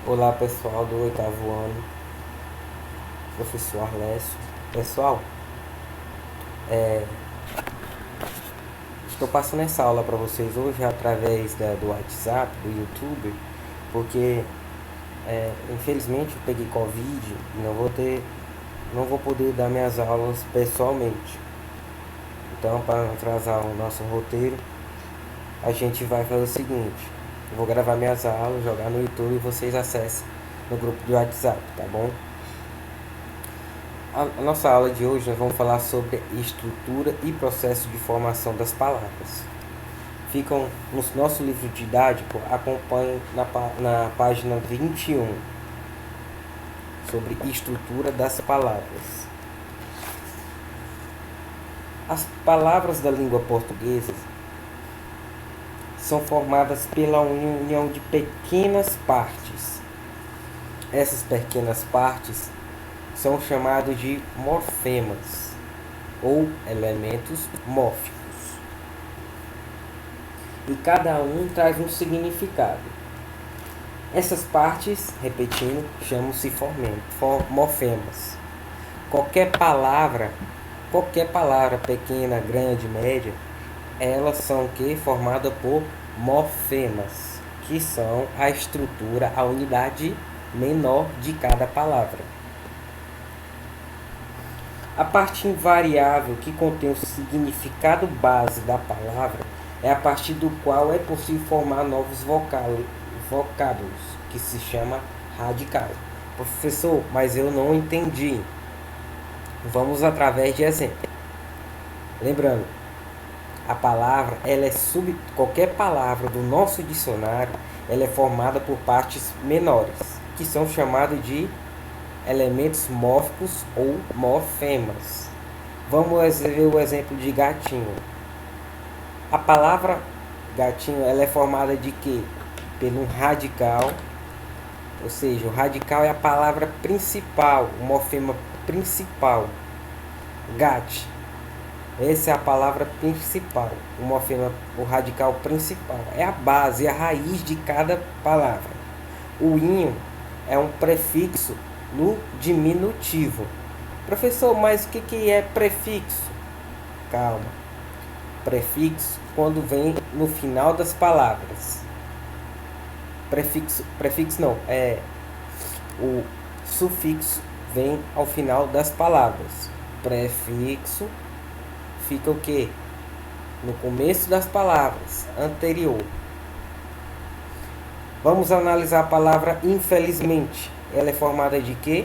Olá pessoal do oitavo ano, professor Arlécio. Pessoal, estou passando essa aula para vocês hoje através do WhatsApp, do YouTube, porque infelizmente eu peguei Covid e não vou poder dar minhas aulas pessoalmente. Então, para não atrasar o nosso roteiro, a gente vai fazer o seguinte: eu vou gravar minhas aulas, jogar no YouTube e vocês acessem no grupo do WhatsApp, tá bom? A nossa aula de hoje nós vamos falar sobre estrutura e processo de formação das palavras. Ficam no nosso livro didático, acompanhem na página 21 sobre estrutura das palavras. As palavras da língua portuguesa são formadas pela união de pequenas partes. Essas pequenas partes são chamados de morfemas ou elementos mórficos. E cada um traz um significado. Essas partes, repetindo, chamam-se morfemas. Qualquer palavra pequena, grande, média, elas são formadas por morfemas, que são a estrutura, a unidade menor de cada palavra. A parte invariável que contém o significado base da palavra é a partir do qual é possível formar novos vocábulos, que se chama radical. Professor, mas eu não entendi. Vamos através de exemplo. Lembrando, a palavra, qualquer palavra do nosso dicionário, ela é formada por partes menores, que são chamadas de elementos mórficos ou morfemas. Vamos ver o exemplo de gatinho. A palavra gatinho, ela é formada de quê? Pelo radical, ou seja, o radical é a palavra principal, o morfema principal. Gat. Essa é a palavra principal, o radical principal. É a base, a raiz de cada palavra. O inho é um prefixo no diminutivo. Professor, mas o que é prefixo? Calma. Prefixo quando vem no final das palavras. Prefixo não, o sufixo vem ao final das palavras. Prefixo fica o quê? No começo das palavras, anterior. Vamos analisar a palavra infelizmente. Ela é formada de quê?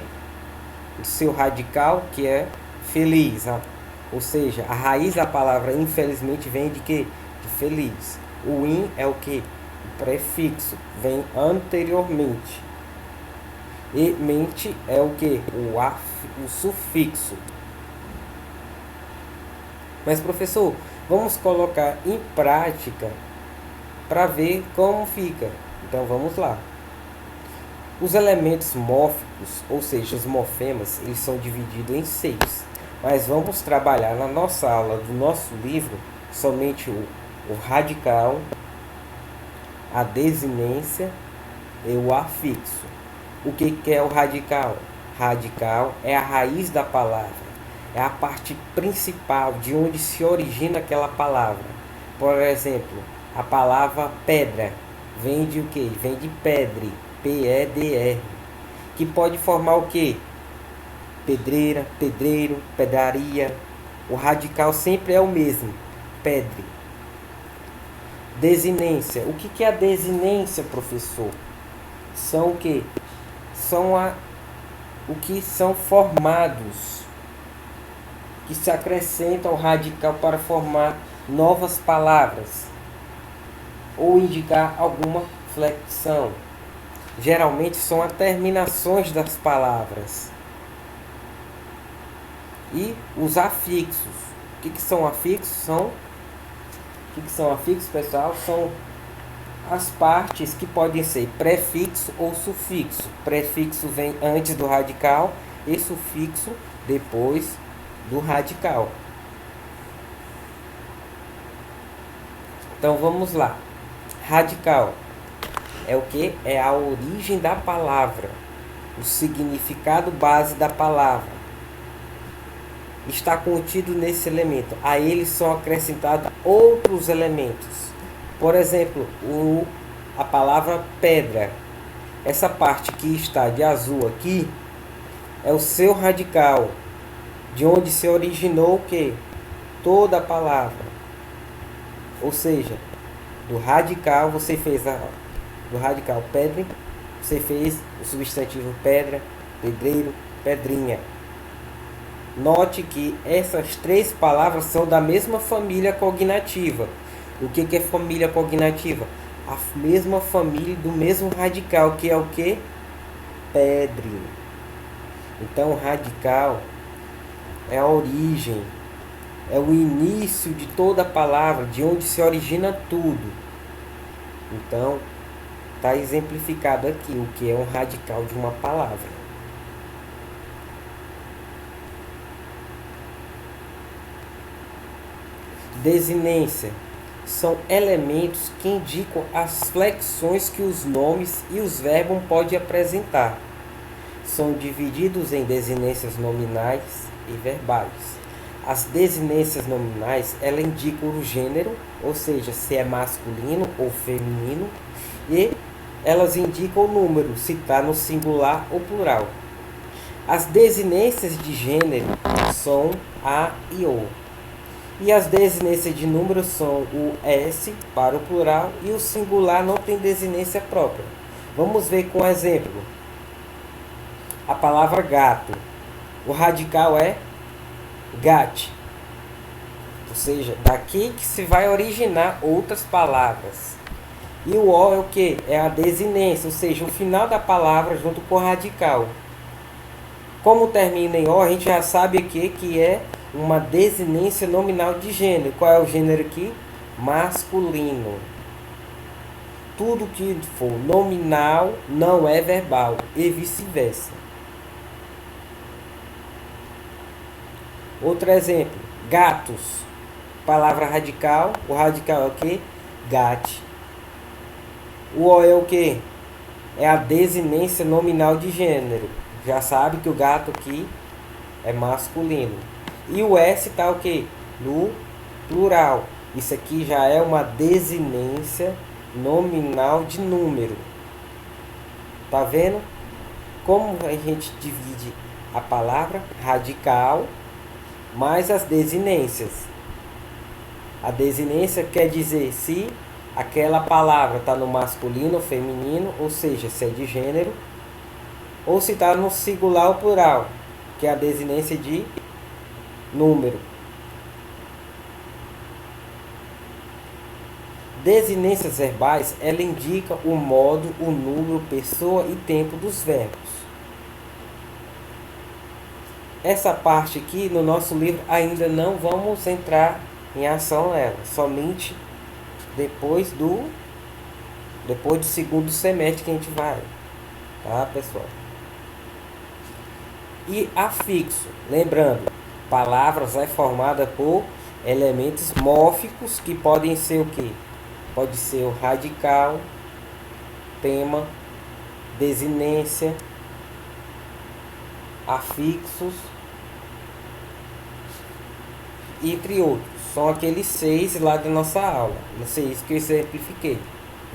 O seu radical, que é feliz. Ou seja, a raiz da palavra infelizmente vem de quê? De feliz. O in é o quê? O prefixo, vem anteriormente. E mente é o quê? O sufixo. Mas professor, vamos colocar em prática para ver como fica. Então vamos lá. Os elementos mórficos, ou seja, os morfemas, eles são divididos em 6. Mas vamos trabalhar na nossa aula do nosso livro somente o radical, a desinência e o afixo. O que é o radical? Radical é a raiz da palavra. É a parte principal de onde se origina aquela palavra. Por exemplo, a palavra pedra vem de o quê? Vem de pedre, P-E-D-R, que pode formar o quê? Pedreira, pedreiro, pedraria. O radical sempre é o mesmo, pedre. Desinência. O que é a desinência, professor? São o quê? O que são formados, que se acrescentam ao radical para formar novas palavras ou indicar alguma flexão. Geralmente são as terminações das palavras. E os afixos. O que são afixos? O que são afixos, pessoal? São as partes que podem ser prefixo ou sufixo. Prefixo vem antes do radical e sufixo depois do radical. Então vamos lá. Radical. é o que? É a origem da palavra, o significado base da palavra. Está contido nesse elemento. A eles são acrescentados outros elementos. Por exemplo, a palavra pedra. Essa parte que está de azul aqui é o seu radical, de onde se originou o que? Toda a palavra. Ou seja, do radical você fez do radical pedra, você fez o substantivo pedra, pedreiro, pedrinha. Note que essas três palavras são da mesma família cognativa. O que é família cognativa? A mesma família do mesmo radical, que é o que? Pedre. Então, o radical é a origem, é o início de toda a palavra, de onde se origina tudo. Então, está exemplificado aqui o que é um radical de uma palavra. Desinência são elementos que indicam as flexões que os nomes e os verbos podem apresentar. São divididos em desinências nominais e verbais. As desinências nominais, ela indicam o gênero, ou seja, se é masculino ou feminino, e elas indicam o número, se está no singular ou plural. As desinências de gênero são a e o. E as desinências de número são o S para o plural e o singular não tem desinência própria. Vamos ver com um exemplo. A palavra gato. O radical é gate. Ou seja, daqui que se vai originar outras palavras. E o O é o que? É a desinência, ou seja, o final da palavra junto com o radical. Como termina em O, a gente já sabe aqui que é uma desinência nominal de gênero. Qual é o gênero aqui? Masculino. Tudo que for nominal não é verbal e vice-versa. Outro exemplo, gatos. Palavra radical. O radical é o que? Gate. O O é o que? É a desinência nominal de gênero. Já sabe que o gato aqui é masculino. E o S está o que? No plural. Isso aqui já é uma desinência nominal de número. Tá vendo? Como a gente divide a palavra radical mais as desinências. A desinência quer dizer se aquela palavra está no masculino ou feminino, ou seja, se é de gênero, ou se está no singular ou plural, que é a desinência de número. Desinências verbais, ela indica o modo, o número, pessoa e tempo dos verbos. Essa parte aqui no nosso livro ainda não vamos entrar em ação nela, somente depois do segundo semestre que a gente vai, tá, pessoal? E afixo, lembrando, palavras é formada por elementos mórficos que podem ser o quê? Pode ser o radical, tema, desinência, afixos, entre outros. São aqueles 6 lá da nossa aula. Não sei isso que eu exemplifiquei.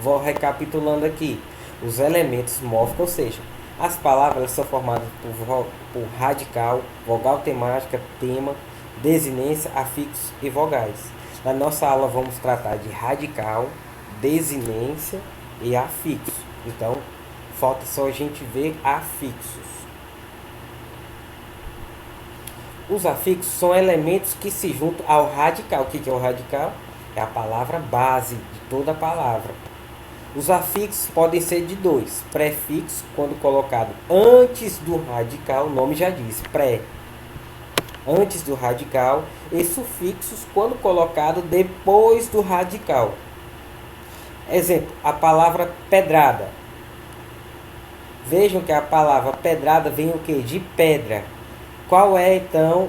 Vou recapitulando aqui. Os elementos mórficos, ou seja, as palavras são formadas por radical, vogal temática, tema, desinência, afixos e vogais. Na nossa aula vamos tratar de radical, desinência e afixo. Então, falta só a gente ver afixos. Os afixos são elementos que se juntam ao radical. O que é o radical? É a palavra base de toda a palavra. Os afixos podem ser de dois. Prefixo, quando colocado antes do radical, o nome já diz, pré. Antes do radical. E sufixos, quando colocado depois do radical. Exemplo, a palavra pedrada. Vejam que a palavra pedrada vem o que? De pedra. Qual é, então,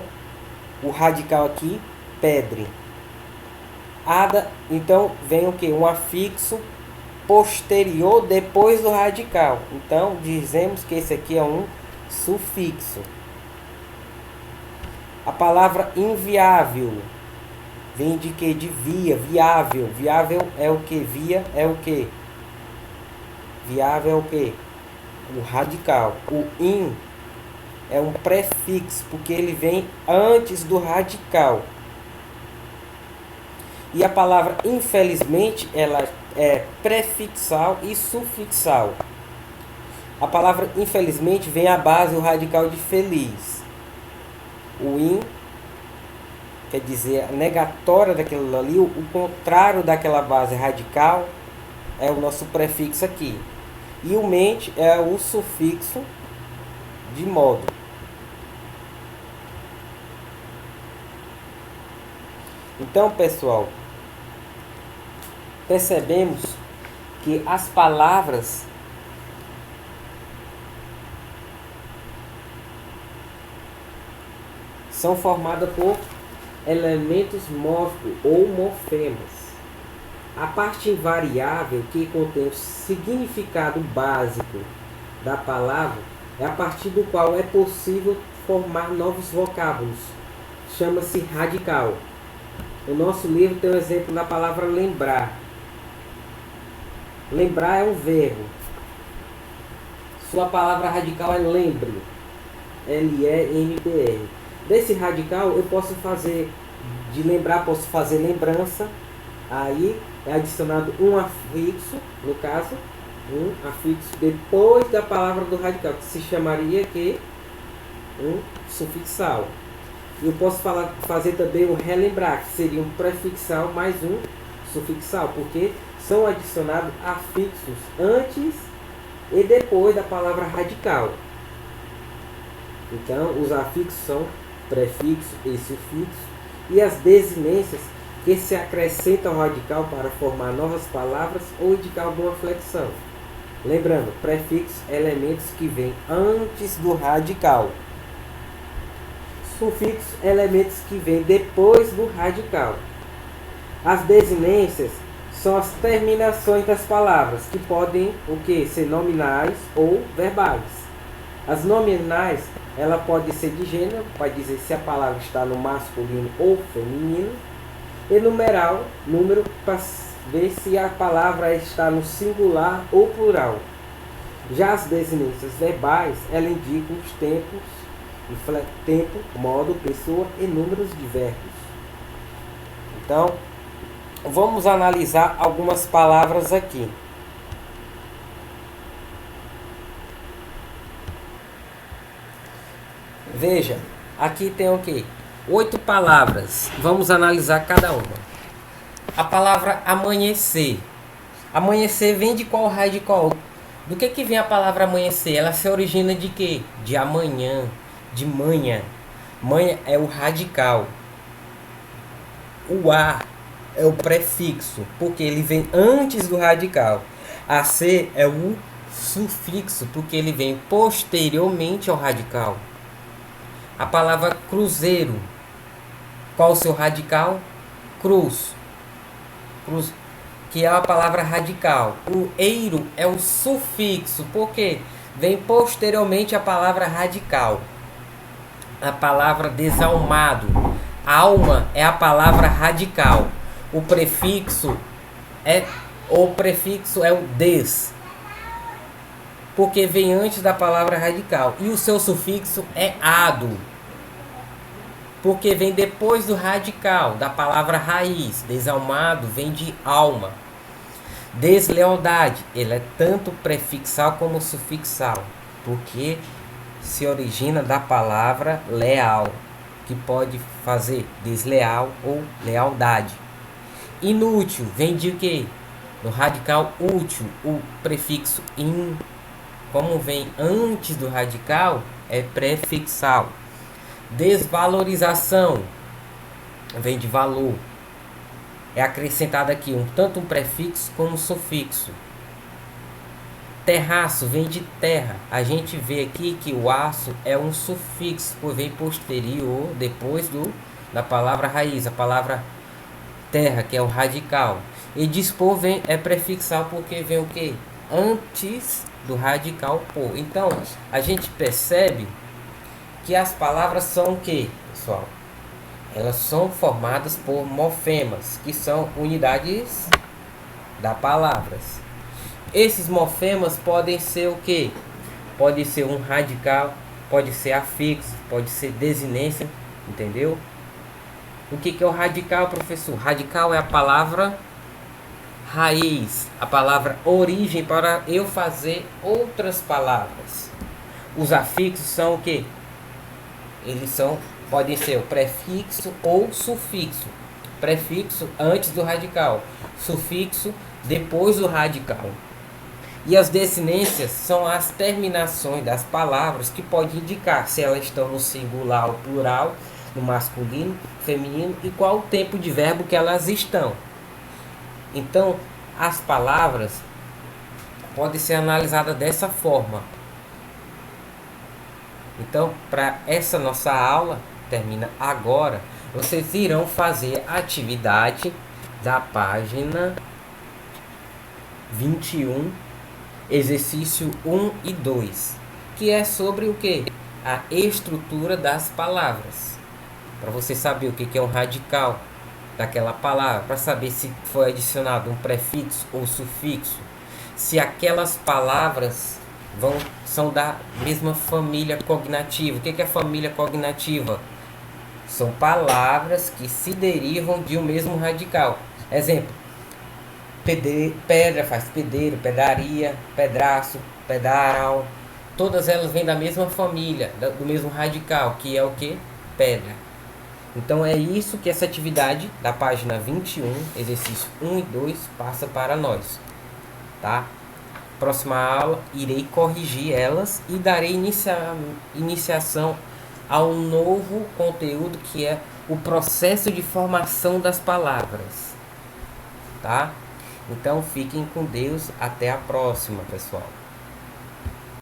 o radical aqui? Pedre. Ada, então, vem o que? Um afixo posterior depois do radical. Então, dizemos que esse aqui é um sufixo. A palavra inviável vem de que? De via, viável. Viável é o que? Via é o que? Viável é o que? O radical. O in é um prefixo, porque ele vem antes do radical. E a palavra infelizmente, ela é prefixal e sufixal. A palavra infelizmente vem à base do radical de feliz. O in quer dizer a negatória daquilo ali, o contrário daquela base radical é o nosso prefixo aqui. E o mente é o sufixo de modo. Então, pessoal, percebemos que as palavras são formadas por elementos mórficos ou morfemas. A parte invariável que contém o significado básico da palavra é a partir do qual é possível formar novos vocábulos. Chama-se radical. O nosso livro tem um exemplo da palavra lembrar. Lembrar é um verbo. Sua palavra radical é lembre. L-E-M-B-R. Desse radical eu posso fazer, de lembrar, posso fazer lembrança. Aí é adicionado um afixo, no caso, um afixo depois da palavra do radical, que se chamaria que um sufixal. Eu posso fazer também o relembrar, que seria um prefixal mais um sufixal, porque são adicionados afixos antes e depois da palavra radical. Então, os afixos são prefixo e sufixo, e as desinências que se acrescentam ao radical para formar novas palavras ou indicar alguma flexão. Lembrando, prefixos, elementos que vêm antes do radical. Sufixos, elementos que vêm depois do radical. As desinências são as terminações das palavras, que podem ser nominais ou verbais. As nominais, ela pode ser de gênero, para dizer se a palavra está no masculino ou feminino. E numeral, número, para ver se a palavra está no singular ou plural. Já as desinências verbais, ela indicam os tempos, tempo, modo, pessoa e números de verbos. Então, vamos analisar algumas palavras aqui. Veja, aqui tem o quê? 8 palavras. Vamos analisar cada uma. A palavra amanhecer. Amanhecer vem de qual radical? Do que vem a palavra amanhecer? Ela se origina de quê? De amanhã, de manhã. Manhã é o radical. O a é o prefixo, porque ele vem antes do radical. A c é o sufixo, porque ele vem posteriormente ao radical. A palavra cruzeiro, qual o seu radical? Cruz. Cruz, que é a palavra radical. O eiro é o sufixo, porque vem posteriormente a palavra radical. A palavra desalmado. Alma é a palavra radical. O prefixo é o des, porque vem antes da palavra radical. E o seu sufixo é ado, porque vem depois do radical, da palavra raiz. Desalmado vem de alma. Deslealdade, ele é tanto prefixal como sufixal, porque se origina da palavra leal, que pode fazer desleal ou lealdade. Inútil vem de quê? No radical útil, o prefixo in, como vem antes do radical, é prefixal. Desvalorização vem de valor. É acrescentado aqui tanto um prefixo como um sufixo. Terraço vem de terra. A gente vê aqui que o aço é um sufixo, pois vem posterior, depois da palavra raiz, a palavra terra, que é o radical. E dispor é prefixal porque vem o quê? Antes do radical por. Então, a gente percebe que as palavras são o quê, pessoal? Elas são formadas por morfemas, que são unidades da palavras. Esses morfemas podem ser o quê? Pode ser um radical, pode ser afixo, pode ser desinência, entendeu? O que é o radical, professor? Radical é a palavra raiz, a palavra origem para eu fazer outras palavras. Os afixos são o que? Podem ser o prefixo ou sufixo. Prefixo antes do radical, sufixo depois do radical. E as desinências são as terminações das palavras que podem indicar se elas estão no singular ou plural, no masculino, feminino e qual o tempo de verbo que elas estão. Então, as palavras podem ser analisadas dessa forma. Então, para essa nossa aula, termina agora, vocês irão fazer a atividade da página 21, exercício 1 e 2, que é sobre o que? A estrutura das palavras. Para você saber o que é um radical daquela palavra, para saber se foi adicionado um prefixo ou sufixo, se aquelas palavras são da mesma família cognativa. O que é a família cognativa? São palavras que se derivam de um mesmo radical. Exemplo: pedra faz pedreiro, pedraria, pedraço, pedral. Todas elas vêm da mesma família, do mesmo radical, que é o que? Pedra. Então é isso que essa atividade da página 21, exercício 1 e 2, passa para nós. Tá? Próxima aula irei corrigir elas e darei iniciação a um novo conteúdo que é o processo de formação das palavras. Tá? Então fiquem com Deus, até a próxima, pessoal.